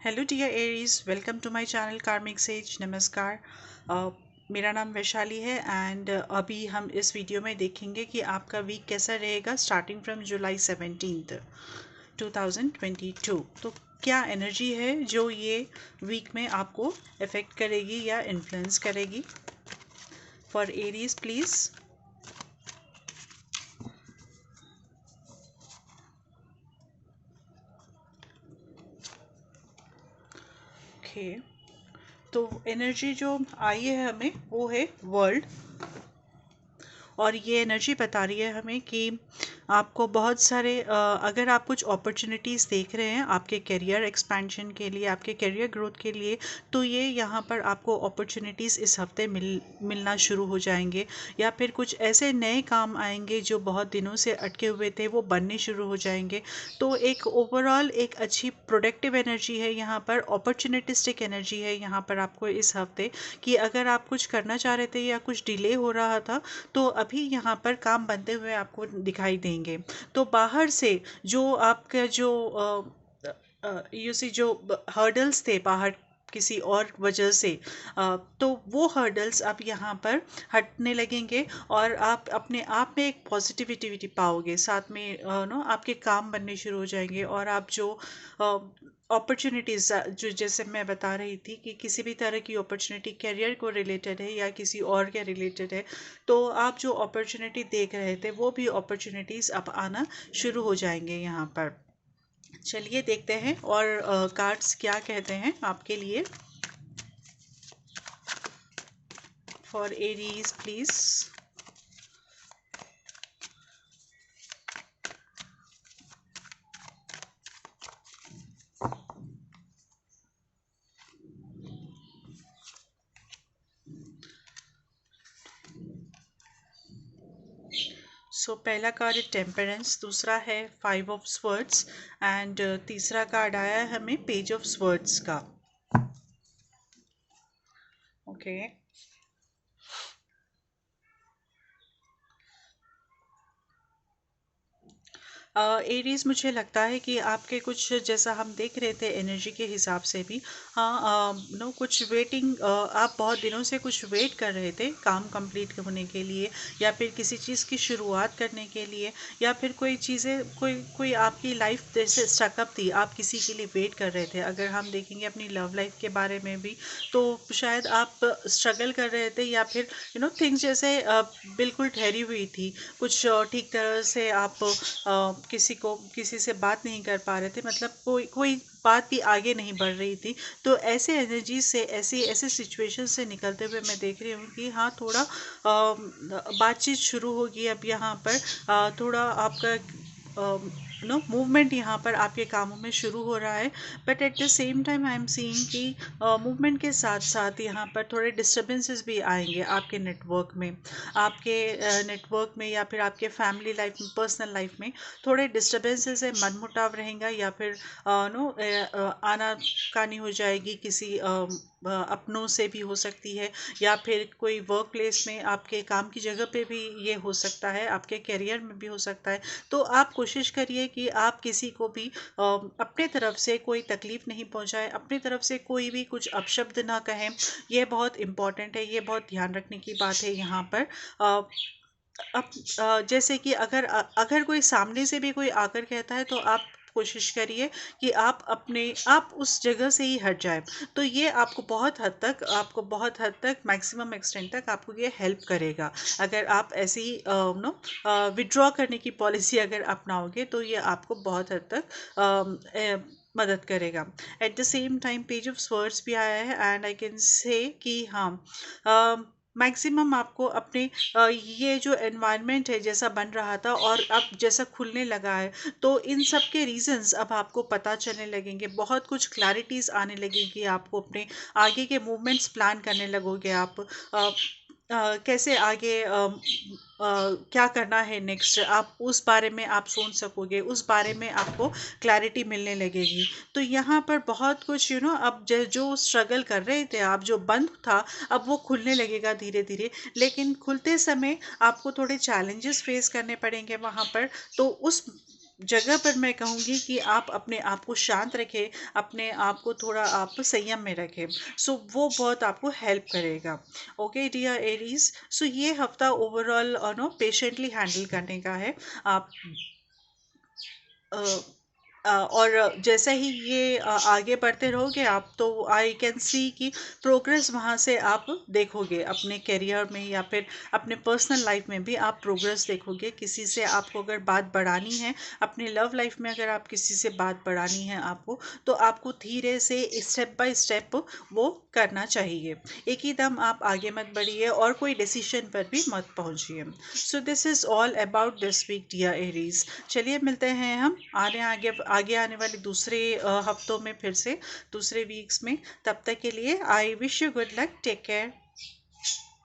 Hello dear Aries, welcome to my channel karmic sage. नमस्कार। मेरा नाम वैशाली है एंड अभी हम इस वीडियो में देखेंगे कि आपका वीक कैसा रहेगा स्टार्टिंग फ्रॉम जुलाई 17 2022। तो क्या एनर्जी है जो ये वीक में आपको अफेक्ट करेगी या इन्फ्लुएंस करेगी। For Aries please. ओके, तो एनर्जी जो आई है हमें वो है वर्ल्ड, और ये एनर्जी बता रही है हमें कि आपको बहुत सारे अगर आप कुछ अपॉर्चुनिटीज़ देख रहे हैं आपके करियर एक्सपेंशन के लिए, आपके करियर ग्रोथ के लिए, तो ये यहाँ पर आपको अपॉर्चुनिटीज़ इस हफ्ते मिलना शुरू हो जाएंगे, या फिर कुछ ऐसे नए काम आएंगे जो बहुत दिनों से अटके हुए थे वो बनने शुरू हो जाएंगे। तो एक ओवरऑल एक अच्छी प्रोडक्टिव एनर्जी है यहाँ पर, अपॉर्चुनिटिस्टिक एनर्जी है यहाँ पर आपको इस हफ्ते, कि अगर आप कुछ करना चाह रहे थे या कुछ डिले हो रहा था तो अभी यहाँ पर काम बनते हुए आपको दिखाई देंगे। तो बाहर से जो आपका जो जो हर्डल्स थे बाहर किसी और वजह से, तो वो हर्डल्स अब यहाँ पर हटने लगेंगे और आप अपने आप में एक पॉजिटिविटी पाओगे। साथ में नो आपके काम बनने शुरू हो जाएंगे, और आप जो अपॉर्चुनिटीज़ जो जैसे मैं बता रही थी कि किसी भी तरह की अपॉर्चुनिटी करियर को रिलेटेड है या किसी और के रिलेटेड है, तो आप जो अपॉर्चुनिटी देख रहे थे वो भी अपॉर्चुनिटीज़ अब आना शुरू हो जाएंगे यहाँ पर। चलिए देखते हैं और कार्ड्स क्या कहते हैं आपके लिए। For Aries please. सो पहला कार्ड है टेम्परेंस, दूसरा है 5 ऑफ स्वर्ड्स एंड तीसरा कार्ड आया है हमें पेज ऑफ स्वर्ड्स का। ओके, एरीज मुझे लगता है कि आपके कुछ जैसा हम देख रहे थे एनर्जी के हिसाब से भी, हाँ नो कुछ वेटिंग, आप बहुत दिनों से कुछ वेट कर रहे थे काम कंप्लीट होने के लिए, या फिर किसी चीज़ की शुरुआत करने के लिए, या फिर कोई चीज़ें कोई कोई आपकी लाइफ जैसे स्टकअप थी, आप किसी के लिए वेट कर रहे थे। अगर हम देखेंगे अपनी लव लाइफ के बारे में भी, तो शायद आप स्ट्रगल कर रहे थे, या फिर थिंग्स जैसे बिल्कुल ठहरी हुई थी, कुछ ठीक तरह से आप किसी से बात नहीं कर पा रहे थे, मतलब कोई कोई बात भी आगे नहीं बढ़ रही थी। तो ऐसे एनर्जी से, ऐसी ऐसे सिचुएशन से निकलते हुए मैं देख रही हूँ कि हाँ थोड़ा बातचीत शुरू होगी अब यहाँ पर, थोड़ा आपका मूवमेंट यहाँ पर आपके कामों में शुरू हो रहा है। But at the same time I am seeing कि मूवमेंट के साथ साथ यहाँ पर थोड़े डिस्टर्बेंसेस भी आएंगे आपके नेटवर्क में, आपके नेटवर्क में, या फिर आपके फैमिली लाइफ में, पर्सनल लाइफ में थोड़े डिस्टर्बेंसेस है, मनमुटाव रहेगा, या फिर आना कानी हो जाएगी किसी अपनों से भी हो सकती है, या फिर कोई वर्क प्लेस में आपके काम की जगह पे भी ये हो सकता है, आपके करियर में भी हो सकता है। तो आप कोशिश करिए कि आप किसी को भी अपने तरफ से कोई तकलीफ नहीं पहुंचाए, अपनी तरफ से कोई भी कुछ अपशब्द ना कहें। ये बहुत इम्पॉर्टेंट है, ये बहुत ध्यान रखने की बात है यहाँ पर। अब जैसे कि अगर कोई सामने से भी कोई आकर कहता है, तो आप कोशिश करिए कि आप उस जगह से ही हट जाए। तो ये आपको बहुत हद तक मैक्सिमम एक्सटेंट तक आपको ये हेल्प करेगा। अगर आप ऐसी विड्रॉ करने की पॉलिसी अगर अपनाओगे तो ये आपको बहुत हद तक मदद करेगा। At the same time page of swords भी आया है, एंड आई कैन से कि हाँ मैक्सिमम आपको अपने ये जो एनवायरनमेंट है जैसा बन रहा था और अब जैसा खुलने लगा है, तो इन सब के रीजंस अब आपको पता चलने लगेंगे, बहुत कुछ क्लैरिटीज़ आने लगेगी, आपको अपने आगे के मूवमेंट्स प्लान करने लगोगे आप। कैसे आगे क्या करना है नेक्स्ट, आप उस बारे में आप सोच सकोगे, उस बारे में आपको क्लैरिटी मिलने लगेगी। तो यहाँ पर बहुत कुछ अब जो स्ट्रगल कर रहे थे आप, जो बंद था, अब वो खुलने लगेगा धीरे धीरे। लेकिन खुलते समय आपको थोड़े चैलेंजेस फेस करने पड़ेंगे वहाँ पर। तो जगह पर मैं कहूँगी कि आप अपने आप को शांत रखें, अपने आप को थोड़ा आप संयम में रखें। सो वो बहुत आपको हेल्प करेगा। ओके डियर एरीज, सो ये हफ्ता ओवरऑल नो पेशेंटली हैंडल करने का है। आप अ, और जैसे ही ये आगे बढ़ते रहोगे आप, तो आई कैन सी कि प्रोग्रेस वहाँ से आप देखोगे अपने करियर में, या फिर अपने पर्सनल लाइफ में भी आप प्रोग्रेस देखोगे। किसी से आपको अगर बात बढ़ानी है, अपने लव लाइफ में अगर आप किसी से बात बढ़ानी है आपको, तो आपको धीरे से स्टेप बाय स्टेप वो करना चाहिए। एक ही दम आप आगे मत बढ़िए और कोई डिसीजन पर भी मत पहुंचिए। So this is all about this week dear Aries. चलिए मिलते हैं हम आगे आगे आने वाले दूसरे हफ्तों में, फिर से दूसरे वीक्स में। तब तक के लिए I wish you good luck, take care.